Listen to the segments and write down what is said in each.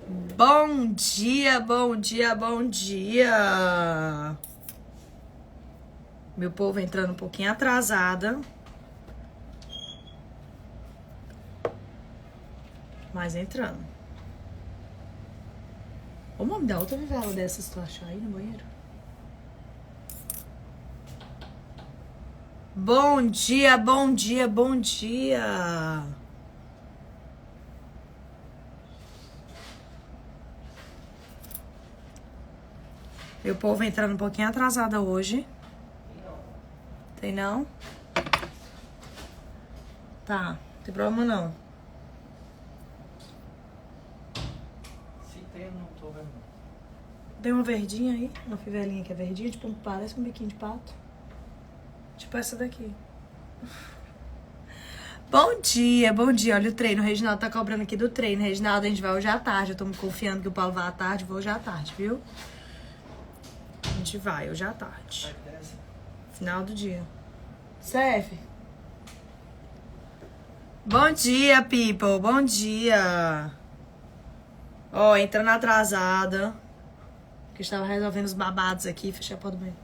Bom dia, bom dia, bom dia. Meu povo entrando um pouquinho atrasada. Mas entrando. Ô, mãe, dá outra vela dessas tu achar aí no banheiro. Bom dia, bom dia, bom dia. Meu povo entrando um pouquinho atrasada hoje. Tem não? Tá, não tem problema não. Se tem, eu não tô vendo. Tem uma verdinha aí, uma fivelinha que é verdinha, tipo, parece um biquinho de pato. Tipo essa daqui. Bom dia, bom dia. Olha o treino. O Reginaldo tá cobrando aqui do treino. Reginaldo, a gente vai hoje à tarde. Eu tô me confiando que o Paulo vai à tarde. Vou hoje à tarde, viu? A gente vai hoje à tarde. Final do dia. Serve. Bom dia, people. Bom dia. Ó, entrando atrasada. Porque estava resolvendo os babados aqui. Fechei a porta do banheiro.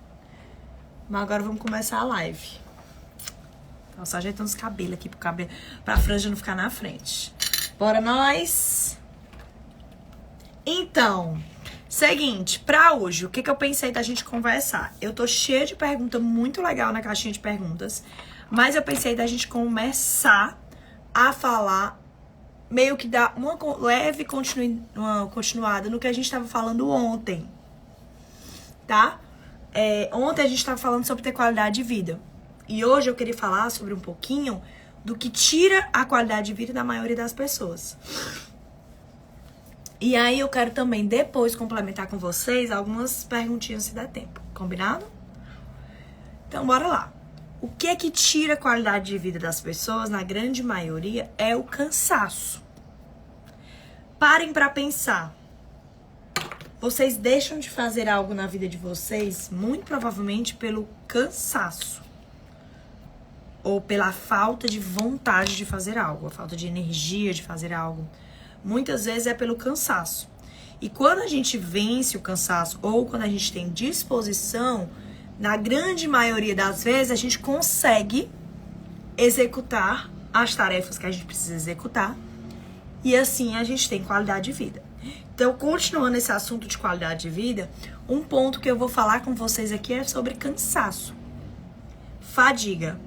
Mas agora vamos começar a live. Então, só ajeitando os cabelos aqui pra franja não ficar na frente. Bora nós! Então, seguinte, pra hoje, o que eu pensei da gente conversar? Eu tô cheia de pergunta muito legal na caixinha de perguntas, mas eu pensei da gente começar a falar, meio que dar uma leve continuada no que a gente tava falando ontem, tá? Ontem a gente tava falando sobre ter qualidade de vida. E hoje eu queria falar sobre um pouquinho do que tira a qualidade de vida da maioria das pessoas. E aí eu quero também depois complementar com vocês algumas perguntinhas se der tempo. Combinado? Então bora lá. O que é que tira a qualidade de vida das pessoas, na grande maioria, é o cansaço. Parem pra pensar. Vocês deixam de fazer algo na vida de vocês, muito provavelmente pelo cansaço. Ou pela falta de vontade de fazer algo, a falta de energia de fazer algo. Muitas vezes é pelo cansaço. E quando a gente vence o cansaço, ou quando a gente tem disposição, na grande maioria das vezes a gente consegue executar as tarefas que a gente precisa executar. E assim a gente tem qualidade de vida. Então, continuando esse assunto de qualidade de vida, um ponto que eu vou falar com vocês aqui é sobre cansaço. Fadiga.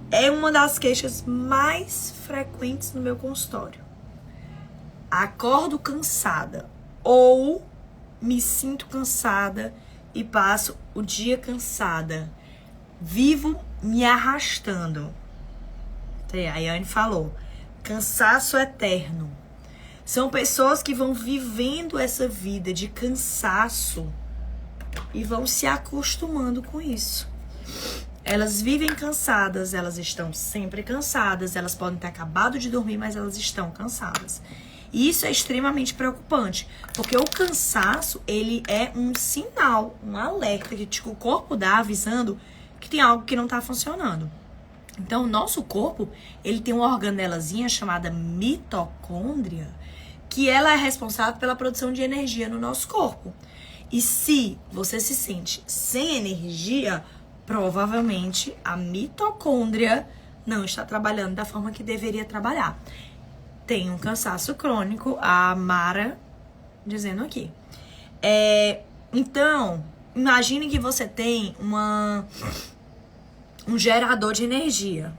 É uma das queixas mais frequentes no meu consultório. Acordo cansada ou me sinto cansada e passo o dia cansada. Vivo me arrastando. A Yane falou, cansaço eterno. São pessoas que vão vivendo essa vida de cansaço e vão se acostumando com isso. Elas vivem cansadas, elas estão sempre cansadas, elas podem ter acabado de dormir, mas elas estão cansadas. E isso é extremamente preocupante, porque o cansaço, ele é um sinal, um alerta que o corpo dá avisando que tem algo que não está funcionando. Então, o nosso corpo, ele tem uma organelazinha chamada mitocôndria, que ela é responsável pela produção de energia no nosso corpo. E se você se sente sem energia, provavelmente a mitocôndria não está trabalhando da forma que deveria trabalhar. Tem um cansaço crônico, a Mara dizendo aqui. Então, imagine que você tem um gerador de energia.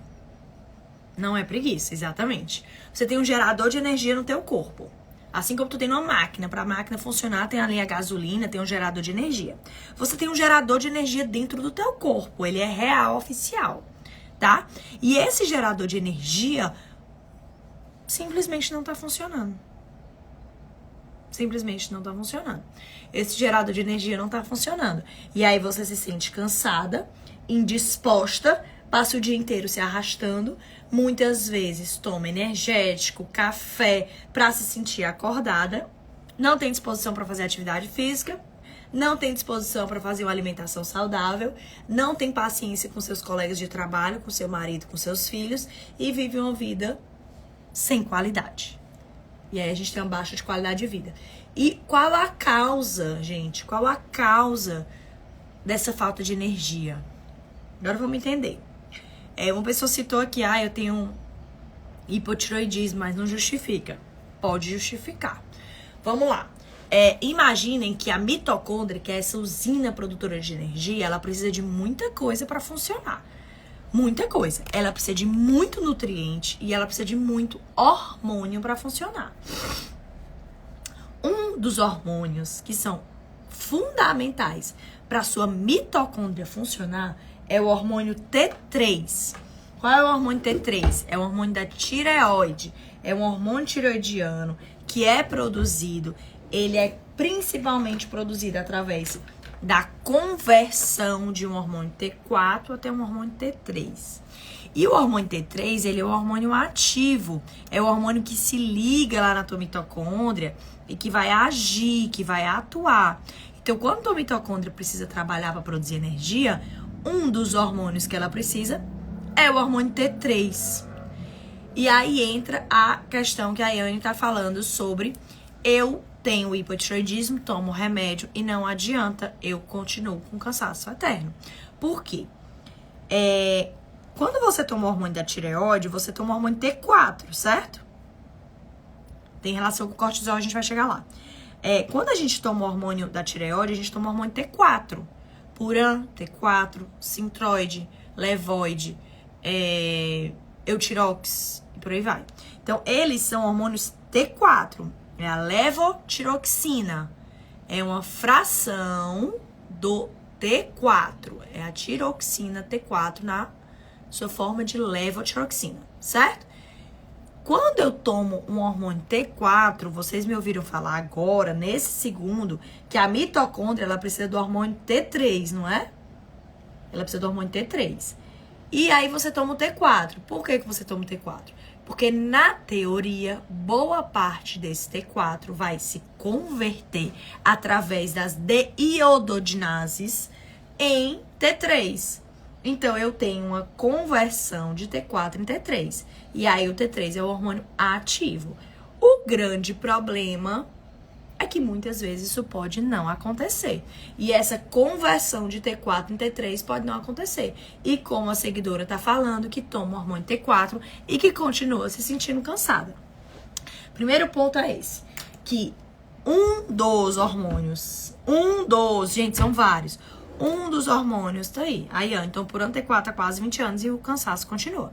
Não é preguiça, exatamente. Você tem um gerador de energia no teu corpo. Assim como tu tem uma máquina, para a máquina funcionar, tem ali a gasolina, tem um gerador de energia. Você tem um gerador de energia dentro do teu corpo, ele é real, oficial, tá? E esse gerador de energia simplesmente não tá funcionando. Simplesmente não tá funcionando. Esse gerador de energia não tá funcionando. E aí você se sente cansada, indisposta, passa o dia inteiro se arrastando, muitas vezes toma energético, café, pra se sentir acordada, não tem disposição para fazer atividade física, não tem disposição para fazer uma alimentação saudável, não tem paciência com seus colegas de trabalho, com seu marido, com seus filhos, e vive uma vida sem qualidade. E aí a gente tem uma baixa de qualidade de vida. E qual a causa, gente? Qual a causa dessa falta de energia? Agora vamos entender. Uma pessoa citou aqui, eu tenho hipotiroidismo, mas não justifica. Pode justificar. Vamos lá. Imaginem que a mitocôndria, que é essa usina produtora de energia, ela precisa de muita coisa para funcionar. Muita coisa. Ela precisa de muito nutriente e ela precisa de muito hormônio para funcionar. Um dos hormônios que são fundamentais para sua mitocôndria funcionar é o hormônio T3. Qual é o hormônio T3? É o hormônio da tireoide. É um hormônio tireoidiano que é produzido. Ele é principalmente produzido através da conversão de um hormônio T4 até um hormônio T3. E o hormônio T3, ele é o hormônio ativo. É o hormônio que se liga lá na tua mitocôndria e que vai agir, que vai atuar. Então, quando a tua mitocôndria precisa trabalhar para produzir energia, um dos hormônios que ela precisa é o hormônio T3. E aí entra a questão que a Yane está falando sobre eu tenho hipotiroidismo, tomo remédio e não adianta, eu continuo com cansaço eterno. Por quê? Quando você toma o hormônio da tireoide, você toma o hormônio T4, certo? Tem relação com o cortisol, a gente vai chegar lá. Quando a gente toma o hormônio da tireoide, a gente toma o hormônio T4. Puran, T4, Sintroide, Levoide, Eutirox e por aí vai. Então, eles são hormônios T4. É a levotiroxina. É uma fração do T4. É a tiroxina T4 na sua forma de levotiroxina, certo? Quando eu tomo um hormônio T4, vocês me ouviram falar agora, nesse segundo, que a mitocôndria, ela precisa do hormônio T3, não é? Ela precisa do hormônio T3. E aí você toma o T4. Por que você toma o T4? Porque, na teoria, boa parte desse T4 vai se converter através das deiodinases em T3. Então, eu tenho uma conversão de T4 em T3. E aí, o T3 é o hormônio ativo. O grande problema é que muitas vezes isso pode não acontecer. E essa conversão de T4 em T3 pode não acontecer. E como a seguidora tá falando, que toma o hormônio T4 e que continua se sentindo cansada. Primeiro ponto é esse. Que um dos hormônios, gente, são vários. Um dos hormônios tá aí. Aí, então, por ano T4 há quase 20 anos e o cansaço continua.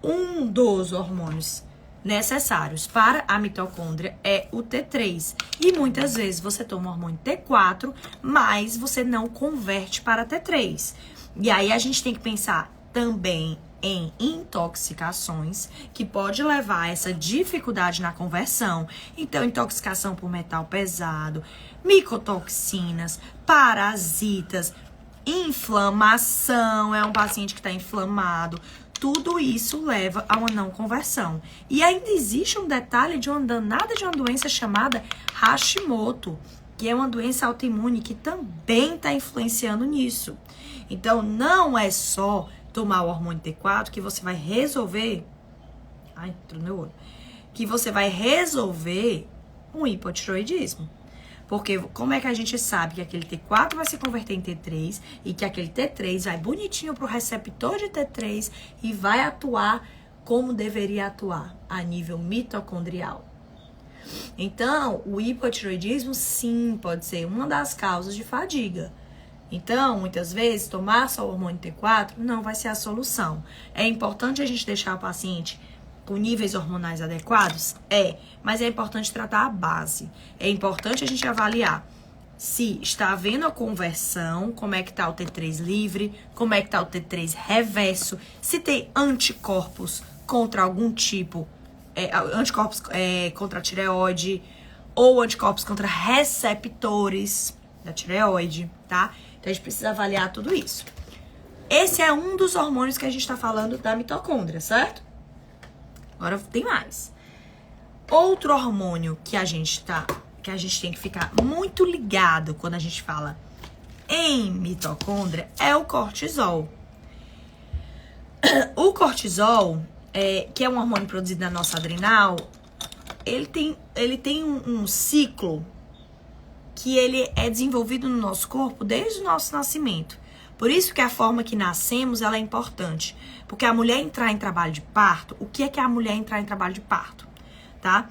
Um dos hormônios necessários para a mitocôndria é o T3. E muitas vezes você toma o hormônio T4, mas você não converte para T3. E aí a gente tem que pensar também em intoxicações, que pode levar a essa dificuldade na conversão. Então, intoxicação por metal pesado, micotoxinas, parasitas, inflamação, é um paciente que está inflamado. Tudo isso leva a uma não conversão. E ainda existe um detalhe de uma danada de uma doença chamada Hashimoto, que é uma doença autoimune que também está influenciando nisso. Então, não é só tomar o hormônio T4 que você vai resolver... Ai, entrou no meu olho. Que você vai resolver um hipotiroidismo. Porque como é que a gente sabe que aquele T4 vai se converter em T3 e que aquele T3 vai bonitinho pro receptor de T3 e vai atuar como deveria atuar a nível mitocondrial? Então, o hipotiroidismo, sim, pode ser uma das causas de fadiga. Então, muitas vezes, tomar só o hormônio T4 não vai ser a solução. É importante a gente deixar o paciente com níveis hormonais adequados? Mas é importante tratar a base. É importante a gente avaliar se está havendo a conversão, como é que está o T3 livre, como é que está o T3 reverso, se tem anticorpos contra algum tipo, anticorpos contra a tireoide, ou anticorpos contra receptores da tireoide, tá? Então, a gente precisa avaliar tudo isso. Esse é um dos hormônios que a gente está falando da mitocôndria, certo? Agora tem mais. Outro hormônio que a gente tem que ficar muito ligado quando a gente fala em mitocôndria é o cortisol. O cortisol, que é um hormônio produzido na nossa adrenal, ele tem um ciclo que ele é desenvolvido no nosso corpo desde o nosso nascimento. Por isso que a forma que nascemos, ela é importante. Porque a mulher entrar em trabalho de parto, o que é a mulher entrar em trabalho de parto? Tá?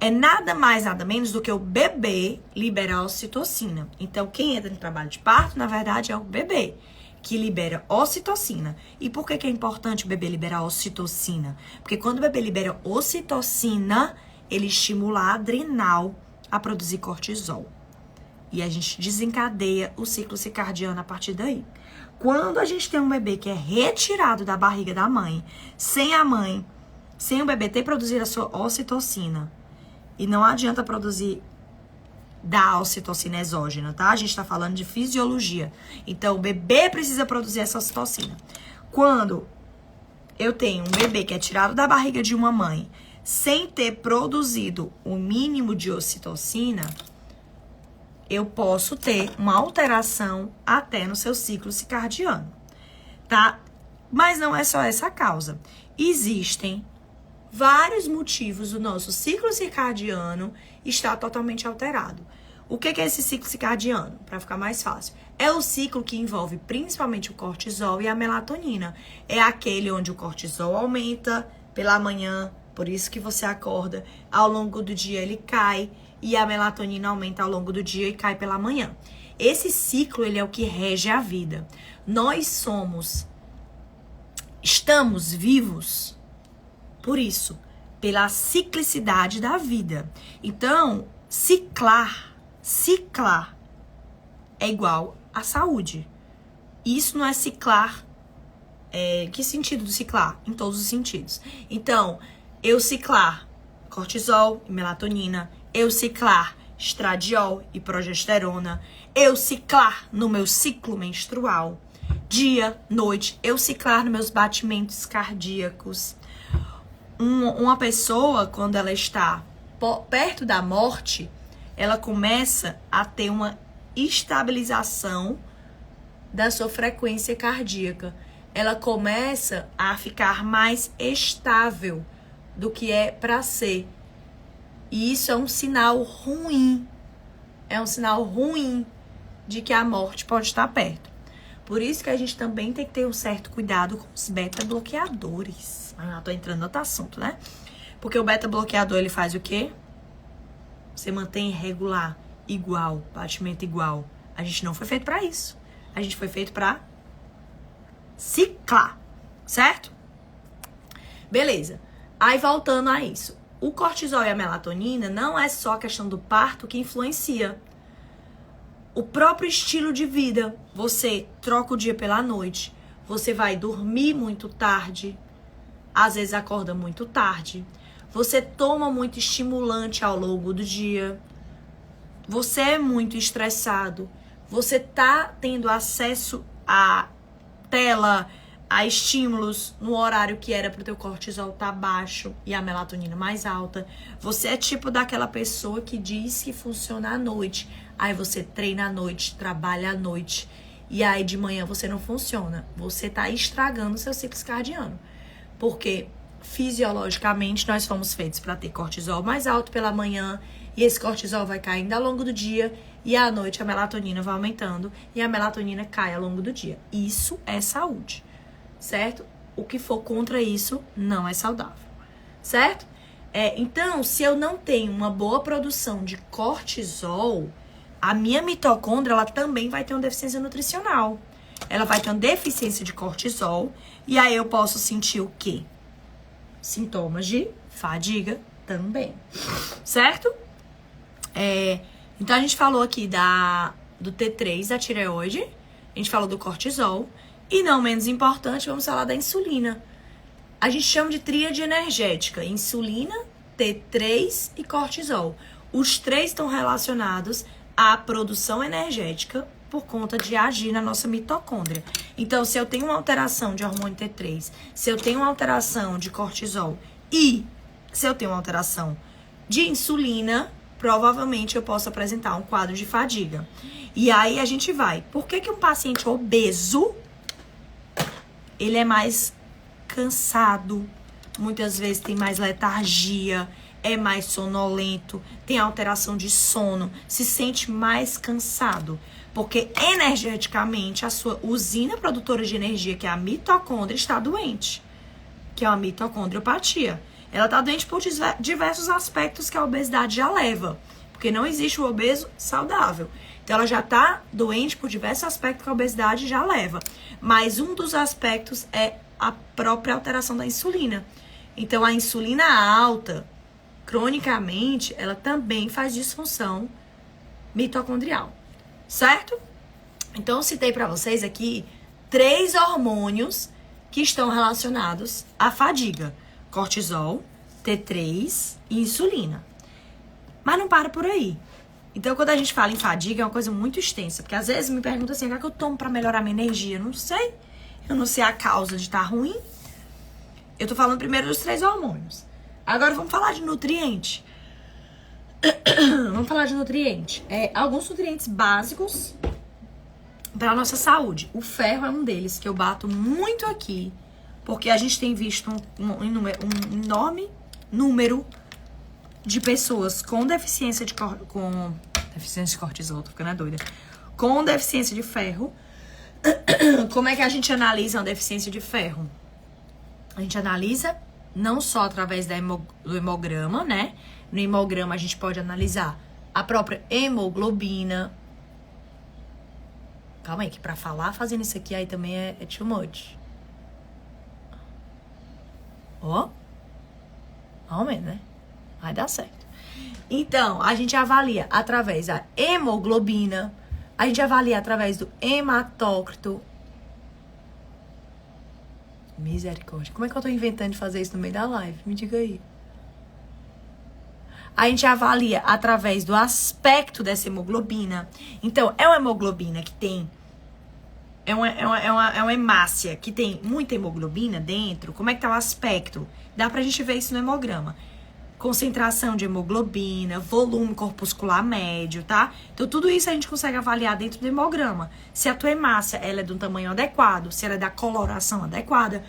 É nada mais, nada menos do que o bebê liberar ocitocina. Então, quem entra em trabalho de parto, na verdade, é o bebê que libera ocitocina. E por que é importante o bebê liberar ocitocina? Porque quando o bebê libera ocitocina, ele estimula a adrenal a produzir cortisol. E a gente desencadeia o ciclo circadiano a partir daí. Quando a gente tem um bebê que é retirado da barriga da mãe, sem o bebê ter produzido a sua ocitocina, e não adianta produzir da ocitocina exógena, tá? A gente tá falando de fisiologia. Então, o bebê precisa produzir essa ocitocina. Quando eu tenho um bebê que é tirado da barriga de uma mãe, sem ter produzido o mínimo de ocitocina, eu posso ter uma alteração até no seu ciclo circadiano, tá? Mas não é só essa a causa. Existem vários motivos do nosso ciclo circadiano estar totalmente alterado. O que é esse ciclo circadiano? Para ficar mais fácil. É o ciclo que envolve principalmente o cortisol e a melatonina. É aquele onde o cortisol aumenta pela manhã, por isso que você acorda. Ao longo do dia ele cai e a melatonina aumenta ao longo do dia e cai pela manhã. Esse ciclo, ele é o que rege a vida. Nós estamos vivos por isso, pela ciclicidade da vida. Então, ciclar é igual a saúde. Isso não é ciclar. Que sentido do ciclar? Em todos os sentidos. Então, eu ciclar cortisol e melatonina, eu ciclar estradiol e progesterona, eu ciclar no meu ciclo menstrual, dia, noite, eu ciclar nos meus batimentos cardíacos. Uma pessoa, quando ela está perto da morte, ela começa a ter uma estabilização da sua frequência cardíaca. Ela começa a ficar mais estável do que é para ser. E isso é um sinal ruim. É um sinal ruim de que a morte pode estar perto. Por isso que a gente também tem que ter um certo cuidado com os beta-bloqueadores. Tô entrando no outro assunto, né? Porque o beta-bloqueador, ele faz o quê? Você mantém regular, igual, batimento igual. A gente não foi feito pra isso. A gente foi feito pra ciclar, certo? Beleza. Aí, voltando a isso. O cortisol e a melatonina não é só a questão do parto que influencia. O próprio estilo de vida. Você troca o dia pela noite. Você vai dormir muito tarde. Às vezes acorda muito tarde. Você toma muito estimulante ao longo do dia. Você é muito estressado. Você tá tendo acesso a tela, a estímulos no horário que era pro teu cortisol tá baixo e a melatonina mais alta. Você é tipo daquela pessoa que diz que funciona à noite. Aí você treina à noite, trabalha à noite. E aí de manhã você não funciona. Você tá estragando o seu ciclo circadiano. Porque fisiologicamente nós fomos feitos para ter cortisol mais alto pela manhã. E esse cortisol vai caindo ao longo do dia. E à noite a melatonina vai aumentando. E a melatonina cai ao longo do dia. Isso é saúde. Certo? O que for contra isso não é saudável. Certo? Então, se eu não tenho uma boa produção de cortisol, a minha mitocôndria ela também vai ter uma deficiência nutricional. Ela vai ter uma deficiência de cortisol. E aí eu posso sentir o quê? Sintomas de fadiga também. Certo? Então a gente falou aqui do T3, da tireoide. A gente falou do cortisol. E não menos importante, vamos falar da insulina. A gente chama de tríade energética. Insulina, T3 e cortisol. Os três estão relacionados à produção energética por conta de agir na nossa mitocôndria. Então, se eu tenho uma alteração de hormônio T3, se eu tenho uma alteração de cortisol e se eu tenho uma alteração de insulina, provavelmente eu posso apresentar um quadro de fadiga. E aí a gente vai. Por que um paciente obeso, ele é mais cansado, muitas vezes tem mais letargia, é mais sonolento, tem alteração de sono, se sente mais cansado. Porque energeticamente a sua usina produtora de energia, que é a mitocôndria, está doente. Que é uma mitocondriopatia. Ela está doente por diversos aspectos que a obesidade já leva. Porque não existe o obeso saudável. Então ela já está doente por diversos aspectos que a obesidade já leva. Mas um dos aspectos é a própria alteração da insulina. Então a insulina alta, cronicamente, ela também faz disfunção mitocondrial. Certo? Então eu citei para vocês aqui 3 hormônios que estão relacionados à fadiga: cortisol, T3 e insulina. Mas não para por aí. Então, quando a gente fala em fadiga, é uma coisa muito extensa. Porque às vezes me perguntam assim: o que eu tomo pra melhorar minha energia? Eu não sei. Eu não sei a causa de estar ruim. Eu tô falando primeiro dos 3 hormônios. Agora vamos falar de nutriente. Vamos falar de nutriente. Alguns nutrientes básicos para nossa saúde. O ferro é um deles, que eu bato muito aqui, porque a gente tem visto um enorme número de pessoas com deficiência de cortisol, tô ficando doida, com deficiência de ferro. Como é que a gente analisa uma deficiência de ferro? A gente analisa não só através do hemograma, né? No hemograma a gente pode analisar a própria hemoglobina. Calma aí, que pra falar fazendo isso aqui aí também é too much. Ó. Aumenta, né? Vai dar certo. Então, a gente avalia através da hemoglobina. A gente avalia através do hematócrito. Misericórdia. Como é que eu tô inventando de fazer isso no meio da live? Me diga aí. A gente avalia através do aspecto dessa hemoglobina. Então, é uma hemoglobina que tem... É uma hemácia que tem muita hemoglobina dentro. Como é que tá o aspecto? Dá pra gente ver isso no hemograma. Concentração de hemoglobina, volume corpuscular médio, tá? Então, tudo isso a gente consegue avaliar dentro do hemograma. Se a tua hemácia, ela é de um tamanho adequado, se ela é da coloração adequada.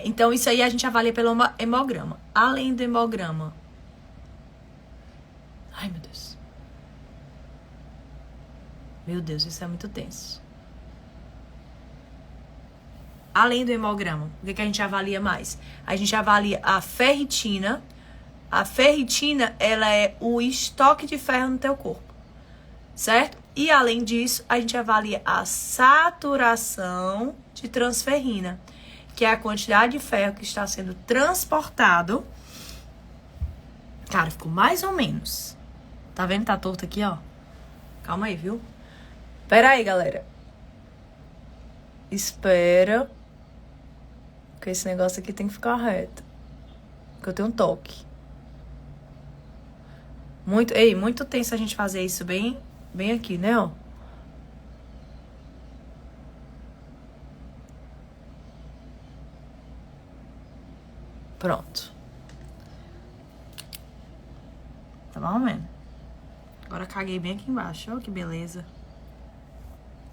Então, isso aí a gente avalia pelo hemograma. Além do hemograma... Ai, meu Deus. Meu Deus, isso é muito tenso. Além do hemograma, o que a gente avalia mais? A gente avalia a ferritina. A ferritina, ela é o estoque de ferro no teu corpo. Certo? E, além disso, a gente avalia a saturação de transferrina, que é a quantidade de ferro que está sendo transportado. Cara, ficou mais ou menos. Tá vendo? Tá torto aqui, ó. Calma aí, viu? Pera aí, galera. Espera. Porque esse negócio aqui tem que ficar reto. Porque eu tenho um toque. Muito tenso a gente fazer isso bem aqui, né, ó. Pronto. Tá bom, mano? Agora caguei bem aqui embaixo. Olha que beleza.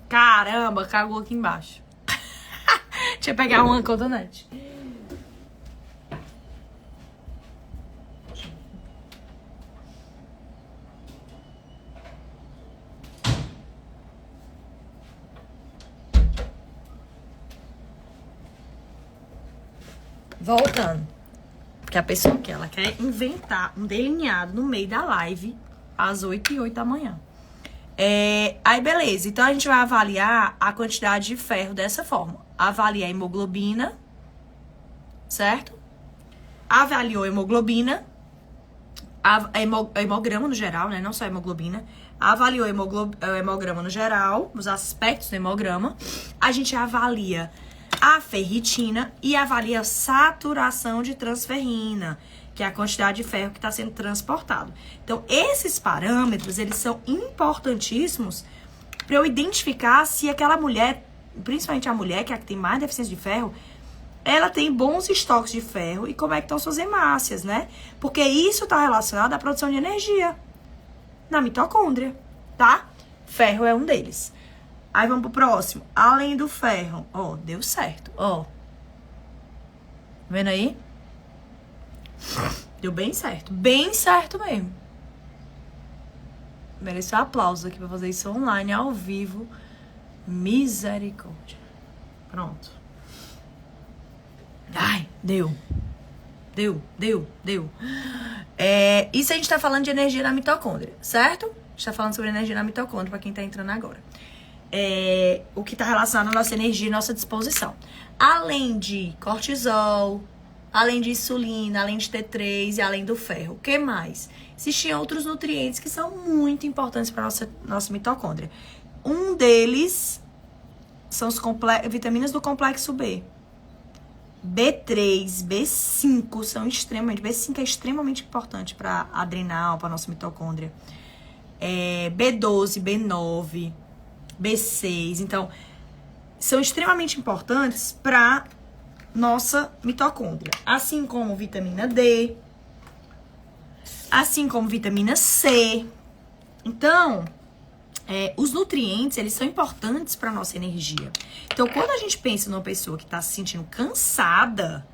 Caramba, cagou aqui embaixo. Deixa eu pegar uma cotonete. Voltando. Porque a pessoa que ela quer inventar um delineado no meio da live às 8h08 da manhã. Aí, beleza. Então, a gente vai avaliar a quantidade de ferro dessa forma. Avalia a hemoglobina, certo? Avaliou a hemoglobina, hemograma no geral, né? Não só a hemoglobina. Avaliou o hemograma no geral, os aspectos do hemograma. A gente avalia a ferritina e avalia a saturação de transferrina, que é a quantidade de ferro que está sendo transportado. Então, esses parâmetros, eles são importantíssimos para eu identificar se aquela mulher, principalmente a mulher, que é a que tem mais deficiência de ferro, ela tem bons estoques de ferro e como é que estão suas hemácias, né? Porque isso está relacionado à produção de energia na mitocôndria, tá? Ferro é um deles. Aí vamos pro próximo. Além do ferro, ó, deu certo, ó. Vendo aí? Deu bem certo. Bem certo mesmo. Mereço aplausos aqui pra fazer isso online, ao vivo. Misericórdia. Pronto. Ai, deu. Isso a gente tá falando de energia na mitocôndria, certo? A gente tá falando sobre energia na mitocôndria pra quem tá entrando agora. O que tá relacionado à nossa energia e nossa disposição. Além de cortisol, além de insulina, além de T3 e além do ferro. O que mais? Existem outros nutrientes que são muito importantes para nossa mitocôndria. Um deles são as vitaminas do complexo B. B3, B5 são extremamente... B5 é extremamente importante para adrenal, para nossa mitocôndria. B12, B9, B6. Então, são extremamente importantes para nossa mitocôndria. Assim como vitamina D, assim como vitamina C. Então, os nutrientes, eles são importantes para nossa energia. Então, quando a gente pensa numa pessoa que está se sentindo cansada,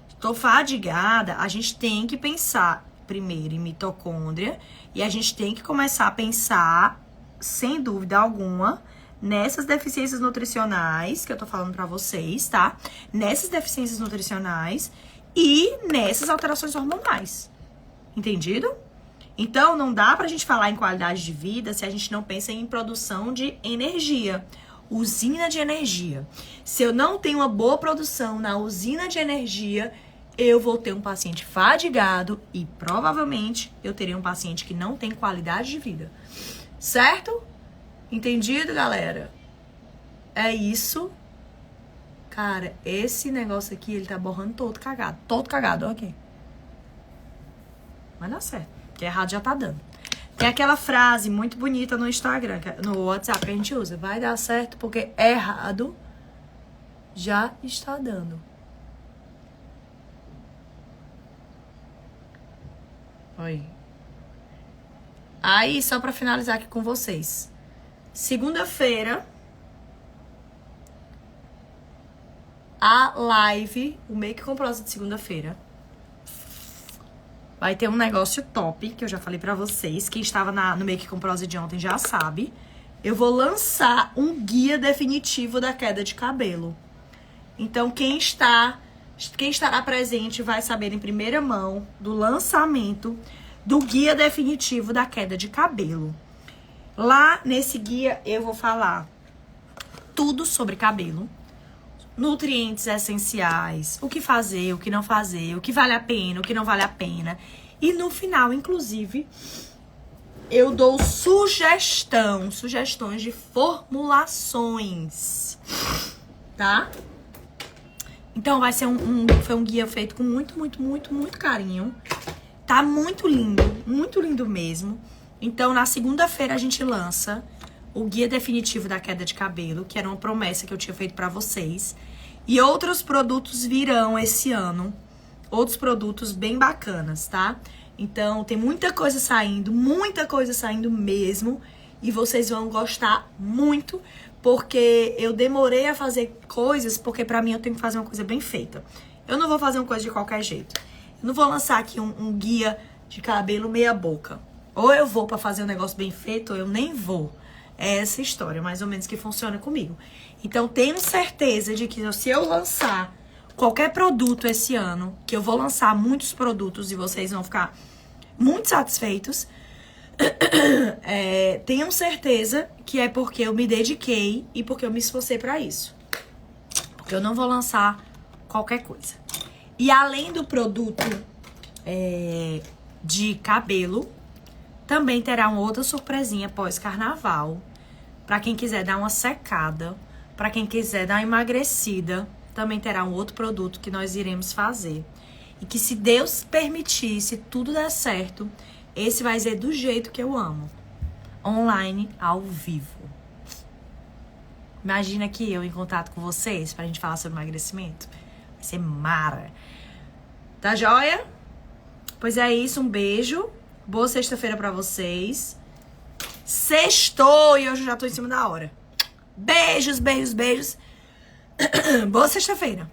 estou fadigada, a gente tem que pensar primeiro em mitocôndria e a gente tem que começar a pensar, sem dúvida alguma, nessas deficiências nutricionais que eu tô falando pra vocês, tá? Nessas deficiências nutricionais e nessas alterações hormonais. Entendido? Então, não dá pra gente falar em qualidade de vida se a gente não pensa em produção de energia. Usina de energia. Se eu não tenho uma boa produção na usina de energia, eu vou ter um paciente fadigado e provavelmente eu terei um paciente que não tem qualidade de vida. Certo? Entendido, galera? É isso. Cara, esse negócio aqui, ele tá borrando todo cagado. Todo cagado, ok. Mas dá certo. Que errado já tá dando. Tem aquela frase muito bonita no Instagram, no WhatsApp que a gente usa. Vai dar certo porque errado já está dando. Oi. Aí, só pra finalizar aqui com vocês. Segunda-feira, a live, o Make com Prosa de segunda-feira, vai ter um negócio top, que eu já falei pra vocês. Quem estava no Make com Prosa de ontem já sabe. Eu vou lançar um guia definitivo da queda de cabelo. Então, quem estará presente vai saber em primeira mão do lançamento do guia definitivo da queda de cabelo. Lá nesse guia eu vou falar tudo sobre cabelo, nutrientes essenciais, o que fazer, o que não fazer, o que vale a pena, o que não vale a pena. E no final, inclusive, eu dou sugestões de formulações, tá? Então vai ser foi um guia feito com muito carinho. Tá muito lindo mesmo. Então, na segunda-feira, a gente lança o guia definitivo da queda de cabelo, que era uma promessa que eu tinha feito pra vocês. E outros produtos virão esse ano. Outros produtos bem bacanas, tá? Então, tem muita coisa saindo mesmo. E vocês vão gostar muito, porque eu demorei a fazer coisas, porque pra mim eu tenho que fazer uma coisa bem feita. Eu não vou fazer uma coisa de qualquer jeito. Eu não vou lançar aqui um guia de cabelo meia boca. Ou eu vou pra fazer um negócio bem feito, ou eu nem vou. É essa história, mais ou menos, que funciona comigo. Então, tenho certeza de que se eu lançar qualquer produto esse ano, que eu vou lançar muitos produtos e vocês vão ficar muito satisfeitos, tenham certeza que é porque eu me dediquei e porque eu me esforcei pra isso. Porque eu não vou lançar qualquer coisa. E além do produto de cabelo, também terá uma outra surpresinha pós-carnaval. Pra quem quiser dar uma secada, pra quem quiser dar uma emagrecida, também terá um outro produto que nós iremos fazer. E que, se Deus permitir, se tudo der certo, esse vai ser do jeito que eu amo. Online, ao vivo. Imagina aqui eu em contato com vocês pra gente falar sobre emagrecimento. Vai ser mara. Tá joia? Pois é isso, um beijo. Boa sexta-feira pra vocês. Sextou e hoje eu já tô em cima da hora. Beijos. Boa sexta-feira.